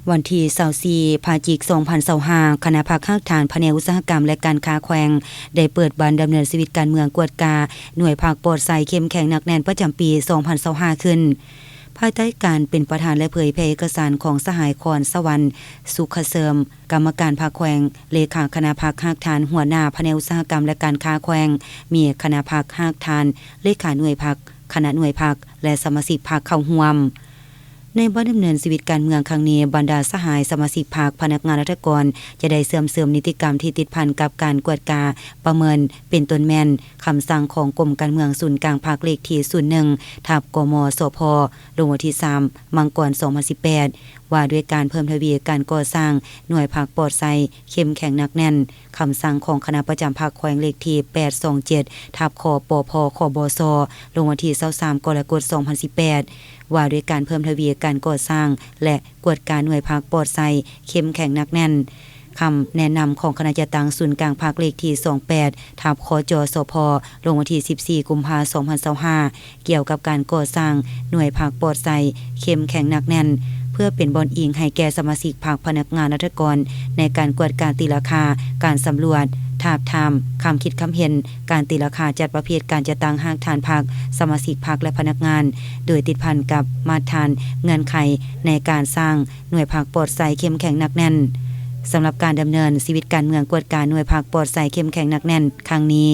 วันที่24พฤศจิกายน2025คณะพรรคข้างฐานแผนกอุตสาหกรรมและการค้าแขวงได้เปิดบานดำเนินชีวิตการเมืองกวดกาหน่วยภาคปลอดภัยเข้มแข็งหนักแน่นประจำปี2025ขึ้นภายใต้การเป็นประธานและเผยแพร่เอกสารของสหายคอนสวรรค์สุขเสริมกรรมการภาคแขวงเลขาคณะพรรคข้างฐานหัวหน้าแผนกอุตสาหกรรมและการค้าแขวงมีคณะพรรคข้างฐานเลขาหน่วยพรรคคณะหน่วยพรรคและสมาชิกพรรคเข้าร่วมในบทดำเนินชีวิตการเมืองครั้งนี้บรรดาสหายสมาชิกพรรคพนักงานราชการจะได้เสริมนิติกรรมที่ติดพันกับการกวดกาประเมินเป็นต้นแม่นคำสั่งของกรมการเมืองศูนย์กลางภาคเลขที่01ทับกมสพลงวันที่3มังกร2018ว่าด้วยการเพิ่มทวีการก่อสร้างหน่วยภาคปลอดภัยเข้มแข็งหนักแน่นคำสั่งของคณะประจำภาคแขวงเลขที่827ทับคปพคบสลงวันที่23กรกฎาคม2018ว่าด้วยการเพิ่มทวีการก่อสร้างและกวดการหน่วยภาคปลอดภัยเข้มแข็งหนักแน่นคำแนะนำของคณะจัดตั้งศูนย์กลางภาคเลขที่28ทับคจสพลงวันที่14กุมภาพันธ์2025เกี่ยวกับการก่อสร้างหน่วยภาคปลอดภัยเข้มแข็งหนักแน่นเพื่อเป็นบอนอิงให้แก่สมาชิกภาคพนักงานราชการในการกวดการตีราคาการสำรวจทาบทามคำคิดคำเห็นการตีราคาจัดประเภทการจัดตั้งห้างฐานพรรคสมาชิกพรรคและพนักงานโดยติดพันกับมาตรฐานเงื่อนไขในการสร้างหน่วยพรรคปลอดภัยเข้มแข็งหนักแน่นสำหรับการดำเนินชีวิตการเมืองกวดการหน่วยพรรคปลอดภัยเข้มแข็งหนักแน่นครั้งนี้